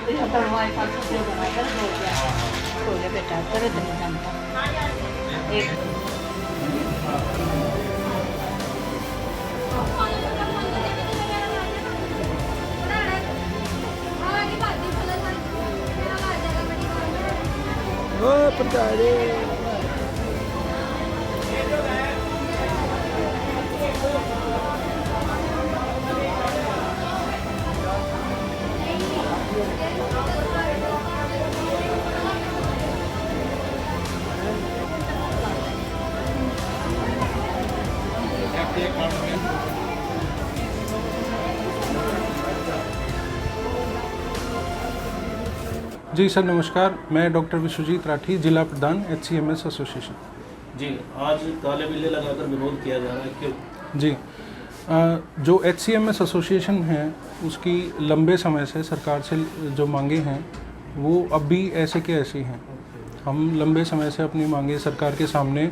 दवाई का उपयोग बनाकर हो गया बेटा दर्द नहीं जानता एक ओ पटारे जी सर नमस्कार, मैं डॉक्टर विश्वजीत राठी, जिला प्रधान HCMS एसोसिएशन। जी, आज काले बिल्ले लगाकर विरोध किया जा रहा है, क्यों? जी जो HCMS एसोसिएशन है उसकी लंबे समय से सरकार से जो मांगे हैं वो अब भी ऐसे के ऐसे हैं। हम लंबे समय से अपनी मांगे सरकार के सामने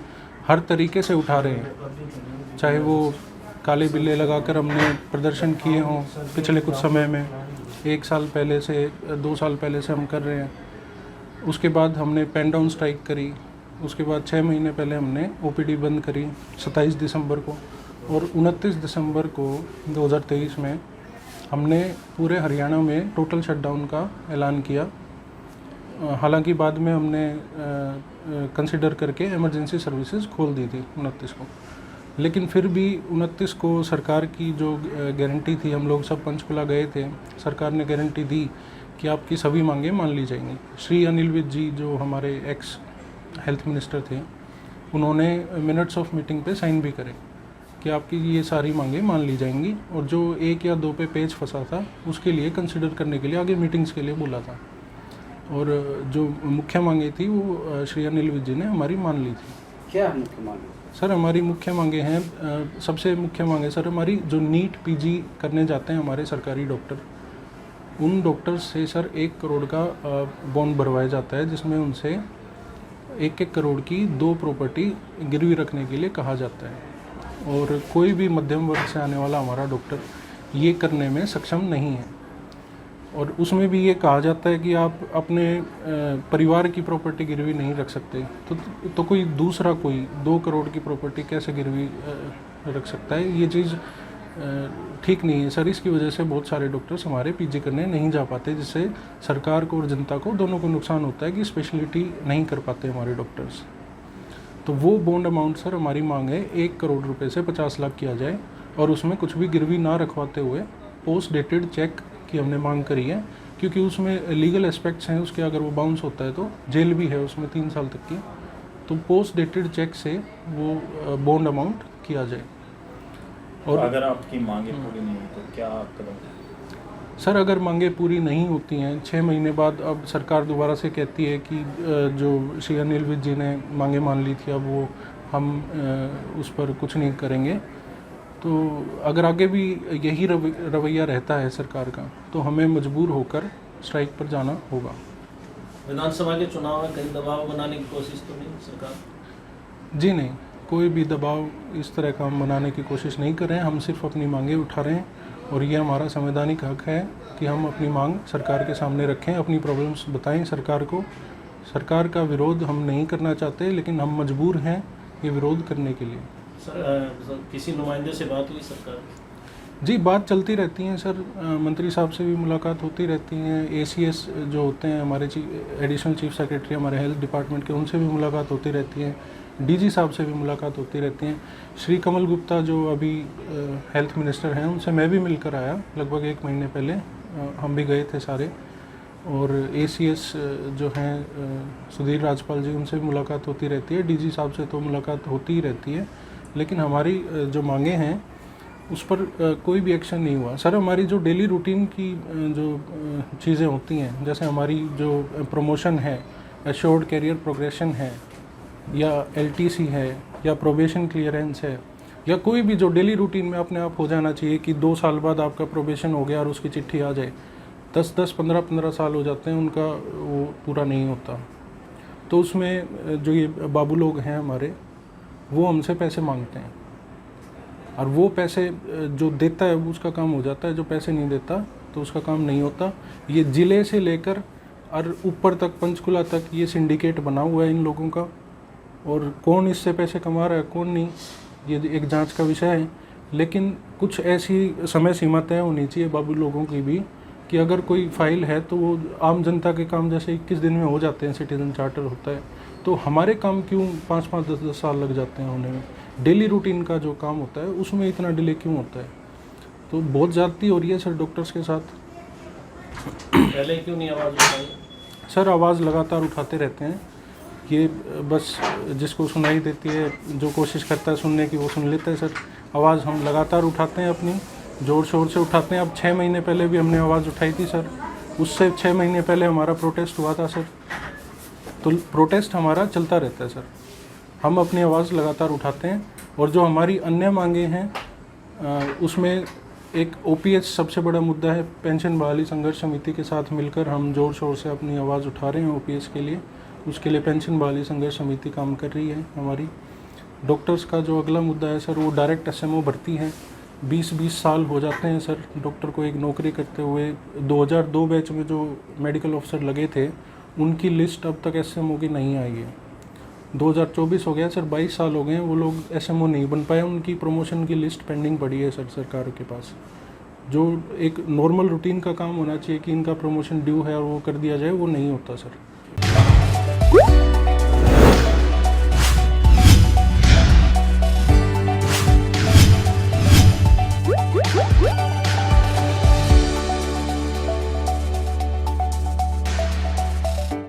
हर तरीके से उठा रहे हैं, चाहे वो काले बिल्ले लगाकर हमने प्रदर्शन किए हों पिछले कुछ समय में, 1 साल पहले से 2 साल पहले से हम कर रहे हैं। उसके बाद हमने पेन डाउन स्ट्राइक करी, उसके बाद 6 महीने पहले हमने OPD बंद करी 27 दिसंबर को, और 29 दिसंबर को 2023 में हमने पूरे हरियाणा में टोटल शटडाउन का ऐलान किया। हालांकि बाद में हमने कंसिडर करके इमरजेंसी सर्विसेज खोल दी थी 29 को, लेकिन फिर भी 29 को सरकार की जो गारंटी थी, हम लोग सब पंचकुला गए थे, सरकार ने गारंटी दी कि आपकी सभी मांगें मान ली जाएंगी। श्री अनिल विज जी जो हमारे एक्स हेल्थ मिनिस्टर थे, उन्होंने मिनट्स ऑफ मीटिंग पे साइन भी करे कि आपकी ये सारी मांगें मान ली जाएंगी, और जो 1 या 2 पे पेज फंसा था उसके लिए कंसिडर करने के लिए आगे मीटिंग्स के लिए बोला था। और जो मुख्य मांगे थी वो श्री अनिल विज जी ने हमारी मान ली थी। क्या मुख्य मांगे? सर हमारी मुख्य मांगे हैं, सबसे मुख्य मांगे सर हमारी जो नीट PG करने जाते हैं हमारे सरकारी डॉक्टर, उन डॉक्टर्स से सर 1 करोड़ का बॉन्ड भरवाया जाता है, जिसमें उनसे 1-1 करोड़ की 2 प्रॉपर्टी गिरवी रखने के लिए कहा जाता है। और कोई भी मध्यम वर्ग से आने वाला हमारा डॉक्टर ये करने में सक्षम नहीं है। और उसमें भी ये कहा जाता है कि आप अपने परिवार की प्रॉपर्टी गिरवी नहीं रख सकते, तो कोई दूसरा कोई 2 करोड़ की प्रॉपर्टी कैसे गिरवी रख सकता है? ये चीज़ ठीक नहीं है सर। इसकी वजह से बहुत सारे डॉक्टर्स हमारे PG करने नहीं जा पाते, जिससे सरकार को और जनता को दोनों को नुकसान होता है कि स्पेशलिटी नहीं कर पाते हमारे डॉक्टर्स। तो वो बॉन्ड अमाउंट सर हमारी मांग है 1 करोड़ रुपए से 50 लाख किया जाए, और उसमें कुछ भी गिरवी ना रखवाते हुए पोस्ट डेटेड चेक की हमने मांग करी है, क्योंकि उसमें लीगल एस्पेक्ट्स हैं उसके। अगर वो बाउंस होता है तो जेल भी है उसमें 3 साल तक की। तो पोस्ट डेटेड चेक से वो बॉन्ड अमाउंट किया जाए। और अगर आपकी मांगे पूरी नहीं हुई तो क्या कदम? सर अगर मांगे पूरी नहीं होती हैं, 6 महीने बाद अब सरकार दोबारा से कहती है कि जो श्री अनिल विज जी ने मांगे मान ली थी, अब वो हम उस पर कुछ नहीं करेंगे, तो अगर आगे भी यही रवैया रहता है सरकार का, तो हमें मजबूर होकर स्ट्राइक पर जाना होगा। विधानसभा के चुनाव में कहीं दबाव बनाने की कोशिश तो नहीं सरकार? जी नहीं, कोई भी दबाव इस तरह का हम बनाने की कोशिश नहीं कर रहे हैं। हम सिर्फ अपनी मांगे उठा रहे हैं, और ये हमारा संवैधानिक हक है कि हम अपनी मांग सरकार के सामने रखें, अपनी प्रॉब्लम्स बताएं सरकार को। सरकार का विरोध हम नहीं करना चाहते, लेकिन हम मजबूर हैं ये विरोध करने के लिए। सर किसी नुमाइंदे से बात हुई सरकार? जी बात चलती रहती है सर, मंत्री साहब से भी मुलाकात होती रहती है, ACS जो होते हैं हमारे एडिशनल चीफ सेक्रेटरी हमारे हेल्थ डिपार्टमेंट के, उनसे भी मुलाकात होती रहती है, DG साहब से भी मुलाकात होती रहती है। श्री कमल गुप्ता जो अभी हेल्थ मिनिस्टर हैं, उनसे मैं भी मिलकर आया लगभग 1 महीने पहले, हम भी गए थे सारे। और ACS जो हैं सुधीर राजपाल जी, उनसे भी मुलाकात होती रहती है। DG साहब से तो मुलाकात होती ही रहती है, लेकिन हमारी जो मांगे हैं उस पर कोई भी एक्शन नहीं हुआ। सर हमारी जो डेली रूटीन की जो चीज़ें होती हैं, जैसे हमारी जो प्रमोशन है, एश्योर्ड कैरियर प्रोग्रेशन है, या LTC है, या प्रोबेशन क्लियरेंस है, या कोई भी जो डेली रूटीन में अपने आप हो जाना चाहिए कि 2 साल बाद आपका प्रोबेशन हो गया और उसकी चिट्ठी आ जाए, 10-10, 15-15 साल हो जाते हैं उनका, वो पूरा नहीं होता। तो उसमें जो ये बाबू लोग हैं हमारे, वो हमसे पैसे मांगते हैं, और वो पैसे जो देता है उसका काम हो जाता है, जो पैसे नहीं देता तो उसका काम नहीं होता। ये ज़िले से लेकर और ऊपर तक पंचकुला तक ये सिंडिकेट बना हुआ है इन लोगों का, और कौन इससे पैसे कमा रहा है कौन नहीं, ये एक जांच का विषय है। लेकिन कुछ ऐसी समय सीमा तय होनी चाहिए बाबू लोगों की भी, कि अगर कोई फाइल है तो वो आम जनता के काम जैसे 21 दिन में हो जाते हैं, सिटीजन चार्टर होता है, तो हमारे काम क्यों 5-5, 10-10 साल लग जाते हैं होने में। डेली रूटीन का जो काम होता है उसमें इतना डिले क्यों होता है। तो बहुत ज़्यादती हो रही है सर डॉक्टर्स के साथ। पहले क्यों नहीं आवाज़ उठाई? सर आवाज़ लगातार उठाते रहते हैं, ये बस जिसको सुनाई देती है, जो कोशिश करता है सुनने की वो सुन लेता है सर। आवाज़ हम लगातार उठाते हैं, अपनी ज़ोर शोर से उठाते हैं। अब 6 महीने पहले भी हमने आवाज़ उठाई थी सर, उससे 6 महीने पहले हमारा प्रोटेस्ट हुआ था सर। तो प्रोटेस्ट हमारा चलता रहता है सर, हम अपनी आवाज़ लगातार उठाते हैं। और जो हमारी अन्य मांगे हैं उसमें एक OPS सबसे बड़ा मुद्दा है। पेंशन बहाली संघर्ष समिति के साथ मिलकर हम ज़ोर शोर से अपनी आवाज़ उठा रहे हैं OPS के लिए। उसके लिए पेंशन बहाली संघर्ष समिति काम कर रही है हमारी। डॉक्टर्स का जो अगला मुद्दा है सर, वो डायरेक्ट SMO भर्ती है। 20-20 साल हो जाते हैं सर डॉक्टर को एक नौकरी करते हुए। 2002 बैच में जो मेडिकल ऑफिसर लगे थे उनकी लिस्ट अब तक SMO की नहीं आई है। 2024 हो गया सर, 22 साल हो गए हैं, वो लोग SMO नहीं बन पाए। उनकी प्रमोशन की लिस्ट पेंडिंग पड़ी है सर सरकार के पास। जो एक नॉर्मल रूटीन का काम होना चाहिए कि इनका प्रमोशन ड्यू है और वो कर दिया जाए, वो नहीं होता सर।